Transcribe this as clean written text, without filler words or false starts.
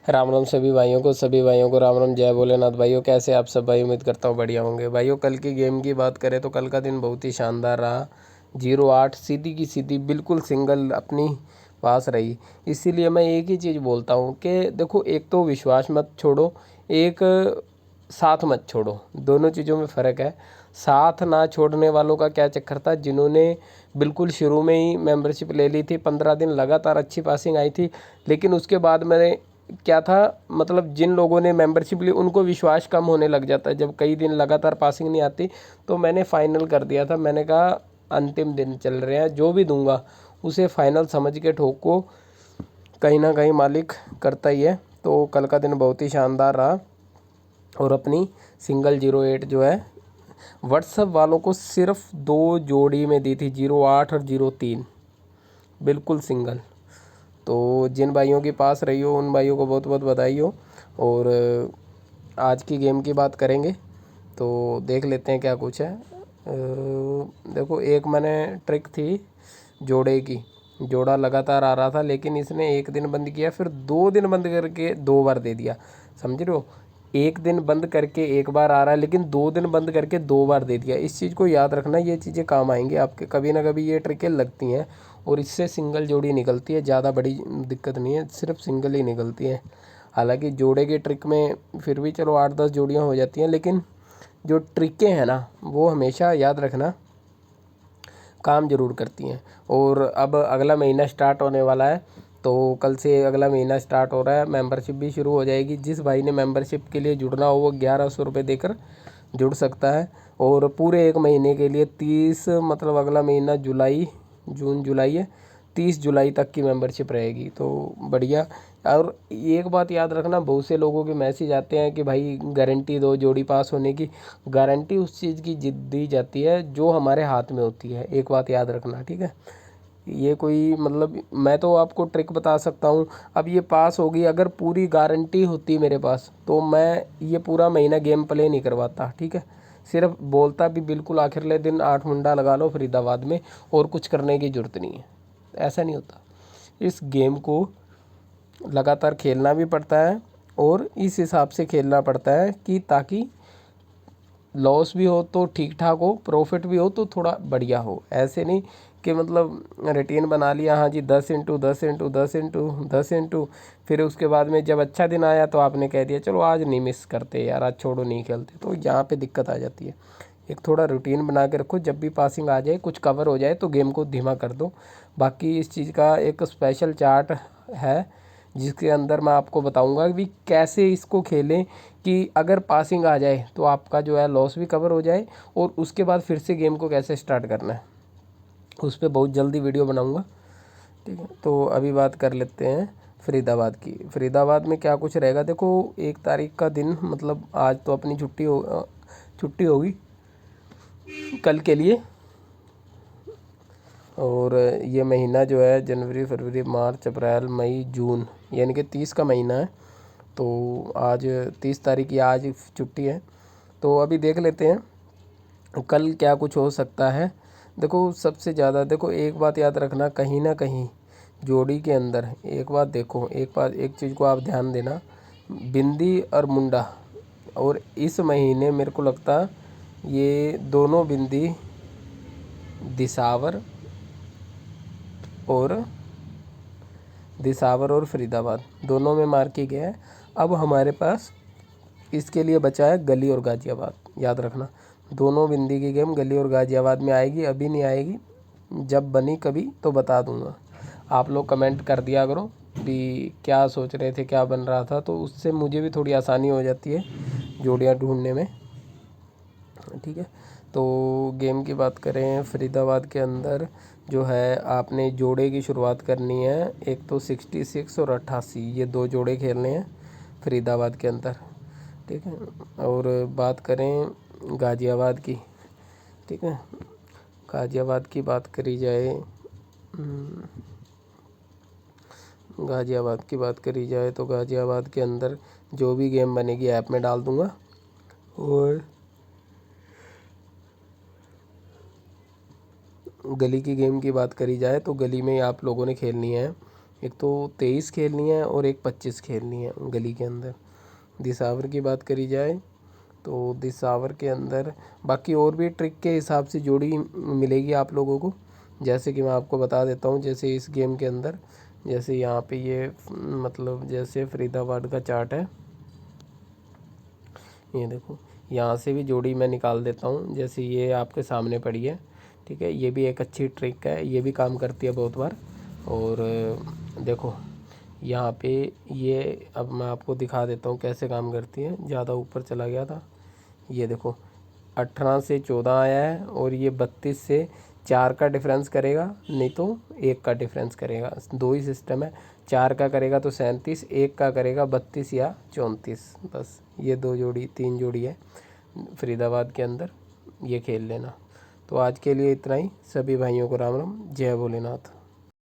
राम राम सभी भाइयों को राम राम। जय भोलेनाथ। भाइयों कैसे आप सब भाई? उम्मीद करता हूँ बढ़िया होंगे। भाइयों कल की गेम की बात करें तो कल का दिन बहुत ही शानदार रहा। 0-8 सीधी की सीधी बिल्कुल सिंगल अपनी पास रही। इसीलिए मैं एक ही चीज़ बोलता हूँ कि देखो, एक तो विश्वास मत छोड़ो, एक साथ मत छोड़ो। दोनों चीज़ों में फ़र्क है। साथ ना छोड़ने वालों का क्या चक्कर था, जिन्होंने बिल्कुल शुरू में ही मेंबरशिप ले ली थी, 15 दिन लगातार अच्छी पासिंग आई थी, लेकिन उसके बाद मैंने क्या था, मतलब जिन लोगों ने मेंबरशिप ली उनको विश्वास कम होने लग जाता है जब कई दिन लगातार पासिंग नहीं आती। तो मैंने फ़ाइनल कर दिया था, मैंने कहा अंतिम दिन चल रहे हैं, जो भी दूंगा उसे फ़ाइनल समझ के ठोको, कहीं ना कहीं मालिक करता ही है। तो कल का दिन बहुत ही शानदार रहा और अपनी सिंगल 0-8 जो है व्हाट्सएप वालों को सिर्फ 2 जोड़ी में दी थी, 0-8 और 0-3, बिल्कुल सिंगल। तो जिन भाइयों के पास रही हो उन भाइयों को बहुत बहुत बधाई हो। और आज की गेम की बात करेंगे तो देख लेते हैं क्या कुछ है। देखो, एक मैंने ट्रिक थी जोड़े की, जोड़ा लगातार आ रहा था लेकिन इसने एक दिन बंद किया, फिर 2 दिन बंद करके 2 बार दे दिया। समझ रहे हो? एक दिन बंद करके एक बार आ रहा है लेकिन 2 दिन बंद करके 2 बार दे दिया। इस चीज़ को याद रखना, ये चीज़ें काम आएंगी आपके, कभी ना कभी ये ट्रिकें लगती हैं और इससे सिंगल जोड़ी निकलती है। ज़्यादा बड़ी दिक्कत नहीं है, सिर्फ सिंगल ही निकलती है। हालांकि जोड़े के ट्रिक में फिर भी चलो 8-10 जोड़ियाँ हो जाती हैं, लेकिन जो ट्रिकें हैं ना वो हमेशा याद रखना काम ज़रूर करती हैं। और अब अगला महीना स्टार्ट होने वाला है, तो कल से अगला महीना स्टार्ट हो रहा है, मेंबरशिप भी शुरू हो जाएगी। जिस भाई ने मेंबरशिप के लिए जुड़ना हो वो 1100 रुपये देकर जुड़ सकता है। और पूरे 1 महीने के लिए 30, मतलब अगला महीना जुलाई, जून जुलाई है, 30 जुलाई तक की मेंबरशिप रहेगी, तो बढ़िया। और एक बात याद रखना, बहुत से लोगों के मैसेज आते हैं कि भाई गारंटी दो जोड़ी पास होने की। गारंटी उस चीज़ की दी जाती है जो हमारे हाथ में होती है, एक बात याद रखना, ठीक है? ये कोई मतलब, मैं तो आपको ट्रिक बता सकता हूँ। अब ये पास होगी, अगर पूरी गारंटी होती मेरे पास तो मैं ये पूरा महीना गेम प्ले नहीं करवाता, ठीक है? सिर्फ बोलता भी बिल्कुल आखिरले दिन 8 मुंडा लगा लो फरीदाबाद में, और कुछ करने की ज़रूरत नहीं है। ऐसा नहीं होता। इस गेम को लगातार खेलना भी पड़ता है और इस हिसाब से खेलना पड़ता है कि ताकि लॉस भी हो तो ठीक ठाक हो, प्रॉफिट भी हो तो थोड़ा बढ़िया हो। ऐसे नहीं कि मतलब रूटीन बना लिया, हाँ जी 10 × 10 × 10 × 10 × 10, फिर उसके बाद में जब अच्छा दिन आया तो आपने कह दिया चलो आज नहीं मिस करते यार, आज छोड़ो नहीं खेलते। तो यहाँ पे दिक्कत आ जाती है। एक थोड़ा रूटीन बना के रखो, जब भी पासिंग आ जाए, कुछ कवर हो जाए तो गेम को धीमा कर दो। बाकी इस चीज़ का एक स्पेशल चार्ट है जिसके अंदर मैं आपको बताऊंगा कि कैसे इसको खेलें कि अगर पासिंग आ जाए तो आपका जो है लॉस भी कवर हो जाए, और उसके बाद फिर से गेम को कैसे स्टार्ट करना है उस पर बहुत जल्दी वीडियो बनाऊंगा, ठीक है? तो अभी बात कर लेते हैं फरीदाबाद की। फरीदाबाद में क्या कुछ रहेगा, देखो 1 तारीख का दिन, मतलब आज तो अपनी छुट्टी होगी कल के लिए। और ये महीना जो है जनवरी फरवरी मार्च अप्रैल मई जून, यानी कि 30 का महीना है। तो आज 30 तारीख की आज छुट्टी है। तो अभी देख लेते हैं कल क्या कुछ हो सकता है। देखो सबसे ज़्यादा, देखो एक बात याद रखना, कहीं ना कहीं जोड़ी के अंदर एक बात देखो, एक चीज़ को आप ध्यान देना, बिंदी और मुंडा। और इस महीने मेरे को लगता ये दोनों बिंदी, दिसावर और फरीदाबाद दोनों में मार के गया है। अब हमारे पास इसके लिए बचा है गली और गाज़ियाबाद। याद रखना, दोनों बिंदी की गेम गली और गाज़ियाबाद में आएगी, अभी नहीं आएगी, जब बनी कभी तो बता दूंगा। आप लोग कमेंट कर दिया करो भी क्या सोच रहे थे, क्या बन रहा था, तो उससे मुझे भी थोड़ी आसानी हो जाती है जोड़ियाँ ढूंढने में, ठीक है? तो गेम की बात करें, फरीदाबाद के अंदर जो है आपने जोड़े की शुरुआत करनी है। एक तो 66 और 88, ये 2 जोड़े खेलने हैं फरीदाबाद के अंदर, ठीक है? और बात करें गाज़ियाबाद की, ठीक है? गाज़ियाबाद की बात करी जाए, गाज़ियाबाद की बात करी जाए तो गाज़ियाबाद के अंदर जो भी गेम बनेगी ऐप में डाल दूंगा। और गली की गेम की बात करी जाए तो गली में आप लोगों ने खेलनी है एक तो 23 खेलनी है और एक 25 खेलनी है गली के अंदर। दिसावर की बात करी जाए तो दिसावर के अंदर बाकी और भी ट्रिक के हिसाब से जोड़ी मिलेगी आप लोगों को, जैसे कि मैं आपको बता देता हूँ। जैसे इस गेम के अंदर जैसे यहाँ पे ये मतलब जैसे फरीदाबाद का चार्ट है, ये देखो यहाँ से भी जोड़ी मैं निकाल देता हूँ। जैसे ये आपके सामने पड़ी है, ठीक है, ये भी एक अच्छी ट्रिक है, ये भी काम करती है बहुत बार। और देखो यहाँ पे ये अब मैं आपको दिखा देता हूँ कैसे काम करती है। ज़्यादा ऊपर चला गया था, ये देखो 18 से 14 आया है और ये 32 से 4 का डिफरेंस करेगा, नहीं तो 1 का डिफरेंस करेगा। दो ही सिस्टम है, 4 का करेगा तो 37, 1 का करेगा 32 या 34। बस ये 2 जोड़ी 3 जोड़ी है फरीदाबाद के अंदर, ये खेल लेना। तो आज के लिए इतना ही। सभी भाइयों को राम राम, जय भोलेनाथ।